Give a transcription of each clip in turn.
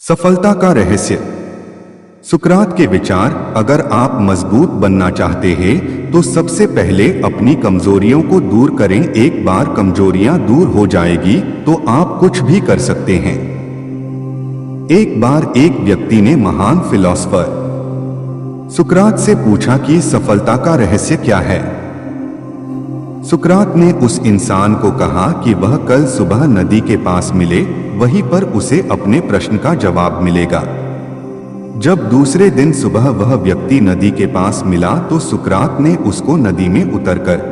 सफलता का रहस्य। सुकरात के विचार। अगर आप मजबूत बनना चाहते हैं तो सबसे पहले अपनी कमजोरियों को दूर करें। एक बार कमजोरियां दूर हो जाएगी तो आप कुछ भी कर सकते हैं। एक बार एक व्यक्ति ने महान फिलोसफर सुकरात से पूछा कि सफलता का रहस्य क्या है। सुकरात ने उस इंसान को कहा कि वह कल सुबह नदी के पास मिले, वहीं पर उसे अपने प्रश्न का जवाब मिलेगा। जब दूसरे दिन सुबह वह व्यक्ति नदी के पास मिला तो सुकरात ने उसको नदी में उतरकर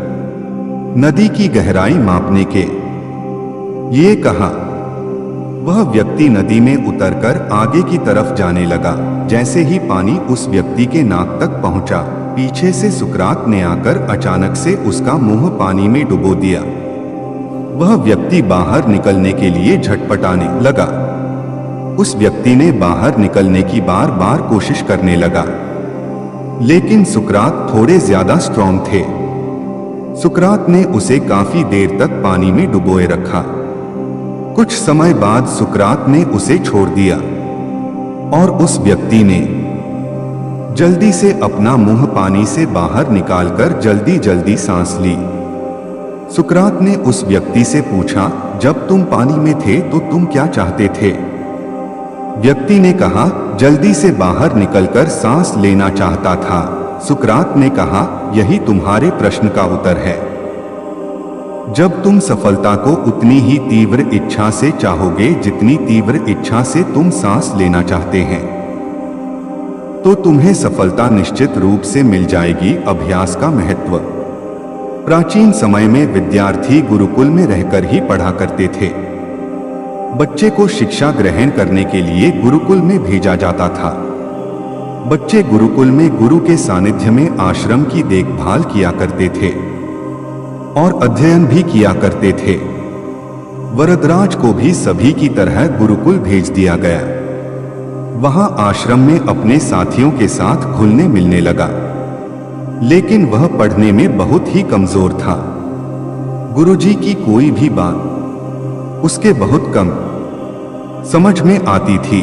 नदी की गहराई मापने के ये कहा। वह व्यक्ति नदी में उतरकर आगे की तरफ जाने लगा। जैसे ही पानी उस व्यक्ति के नाक तक पहुंचा, पीछे से सुकरात ने आकर अचानक से उसका मुंह पानी में डुबो दिया। वह व्यक्ति बाहर निकलने के लिए झटपटाने लगा। उस व्यक्ति ने बाहर निकलने की बार बार कोशिश करने लगा, लेकिन सुकरात थोड़े ज्यादा स्ट्रॉन्ग थे। सुकरात ने उसे काफी देर तक पानी में डुबोए रखा। कुछ समय बाद सुकरात ने उसे छोड़ दिया और उस व्यक्ति ने जल्दी से अपना मुंह पानी से बाहर निकालकर जल्दी जल्दी सांस ली। सुकरात ने उस व्यक्ति से पूछा, जब तुम पानी में थे तो तुम क्या चाहते थे? व्यक्ति ने कहा, जल्दी से बाहर निकलकर सांस लेना चाहता था। सुकरात ने कहा, यही तुम्हारे प्रश्न का उत्तर है। जब तुम सफलता को उतनी ही तीव्र इच्छा से चाहोगे जितनी तीव्र इच्छा से तुम सांस लेना चाहते हैं, तो तुम्हें सफलता निश्चित रूप से मिल जाएगी। अभ्यास का महत्व। प्राचीन समय में विद्यार्थी गुरुकुल में रहकर ही पढ़ा करते थे। बच्चे को शिक्षा ग्रहण करने के लिए गुरुकुल में भेजा जाता था। बच्चे गुरुकुल में गुरु के सानिध्य में आश्रम की देखभाल किया करते थे और अध्ययन भी किया करते थे। वरदराज को भी सभी की तरह गुरुकुल भेज दिया गया। वहां आश्रम में अपने साथियों के साथ घुलने मिलने लगा, लेकिन वह पढ़ने में बहुत ही कमजोर था। गुरुजी की कोई भी बात उसके बहुत कम समझ में आती थी।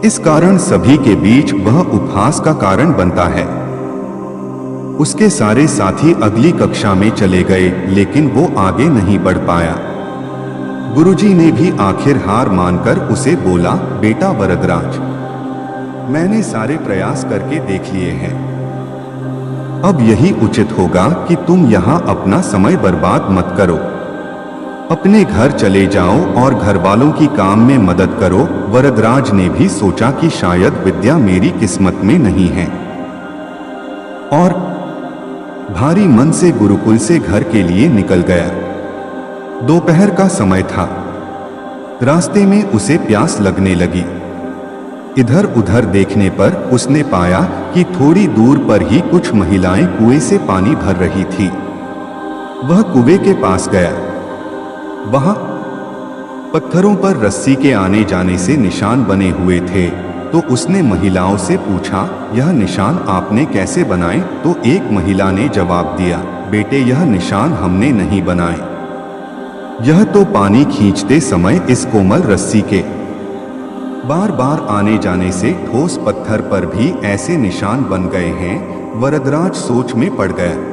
इस कारण सभी के बीच वह उपहास का कारण बनता है। उसके सारे साथी अगली कक्षा में चले गए, लेकिन वो आगे नहीं बढ़ पाया। गुरुजी ने भी आखिर हार मानकर उसे बोला, बेटा वरदराज, मैंने सारे प्रयास करके देख लिए हैं। अब यही उचित होगा कि तुम यहाँ अपना समय बर्बाद मत करो। अपने घर चले जाओ और घर वालों की काम में मदद करो। वरदराज ने भी सोचा कि शायद विद्या मेरी किस्मत में नहीं है, और भारी मन से गुरुकुल से घर के लिए निकल गया। दोपहर का समय था। रास्ते में उसे प्यास लगने लगी। इधर उधर देखने पर उसने पाया कि थोड़ी दूर पर ही कुछ महिलाएं कुएं से पानी भर रही थी। वह कुएं के पास गया। वहां पत्थरों पर रस्सी के आने जाने से निशान बने हुए थे। तो उसने महिलाओं से पूछा, यह निशान आपने कैसे बनाए? तो एक महिला ने जवाब दिया, बेटे, यह निशान हमने नहीं बनाए। यह तो पानी खींचते समय इस कोमल रस्सी के बार बार आने जाने से ठोस पत्थर पर भी ऐसे निशान बन गए हैं। वरदराज सोच में पड़ गया।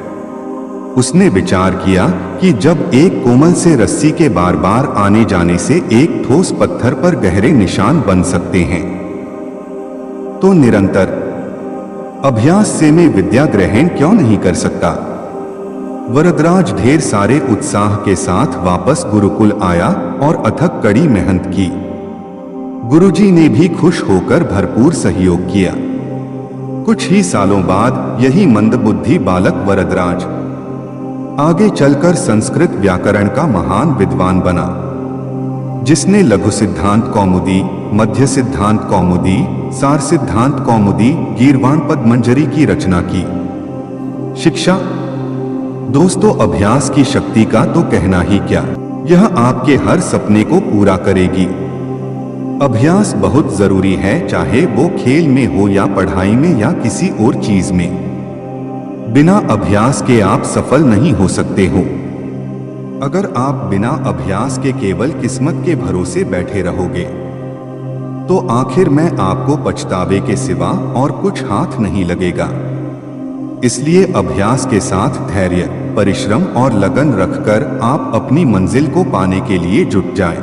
उसने विचार किया कि जब एक कोमल से रस्सी के बार बार आने जाने से एक ठोस पत्थर पर गहरे निशान बन सकते हैं, तो निरंतर अभ्यास से मैं विद्या ग्रहण क्यों नहीं कर सकता? वरदराज ढेर सारे उत्साह के साथ वापस गुरुकुल आया और अथक कड़ी मेहनत की। गुरुजी ने भी खुश होकर भरपूर सहयोग किया। कुछ ही सालों बाद यही मंदबुद्धि बालक वरदराज आगे चलकर संस्कृत व्याकरण का महान विद्वान बना, जिसने लघु सिद्धांत कौमुदी, मध्य सिद्धांत कौमुदी, सार सिद्धांत कौमुदी, गीर्वाण पद्मंजरी की रचना की। शिक्षा। दोस्तों, अभ्यास की शक्ति का तो कहना ही क्या, यह आपके हर सपने को पूरा करेगी। अभ्यास बहुत जरूरी है, चाहे वो खेल में हो या पढ़ाई में या किसी और चीज में। बिना अभ्यास के आप सफल नहीं हो सकते हो। अगर आप बिना अभ्यास के केवल किस्मत के भरोसे बैठे रहोगे तो आखिर में आपको पछतावे के सिवा और कुछ हाथ नहीं लगेगा। इसलिए अभ्यास के साथ धैर्य, परिश्रम और लगन रखकर आप अपनी मंजिल को पाने के लिए जुट जाएं।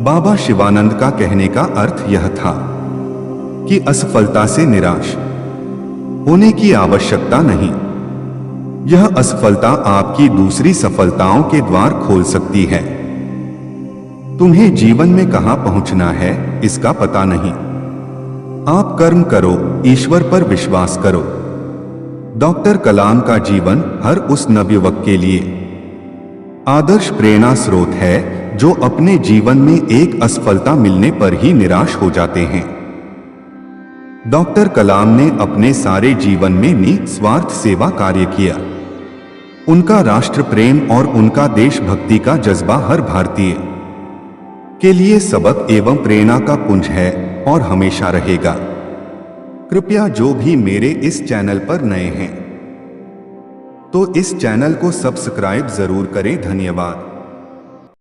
बाबा शिवानंद का कहने का अर्थ यह था कि असफलता से निराश होने की आवश्यकता नहीं। यह असफलता आपकी दूसरी सफलताओं के द्वार खोल सकती है। तुम्हें जीवन में कहां पहुंचना है इसका पता नहीं। आप कर्म करो, ईश्वर पर विश्वास करो। डॉक्टर कलाम का जीवन हर उस नवयुवक के लिए आदर्श प्रेरणा स्रोत है जो अपने जीवन में एक असफलता मिलने पर ही निराश हो जाते हैं। डॉक्टर कलाम ने अपने सारे जीवन में निस्वार्थ सेवा कार्य किया। उनका राष्ट्र प्रेम और उनका देशभक्ति का जज्बा हर भारतीय के लिए सबक एवं प्रेरणा का पुंज है और हमेशा रहेगा। कृपया जो भी मेरे इस चैनल पर नए हैं तो इस चैनल को सब्सक्राइब जरूर करें। धन्यवाद।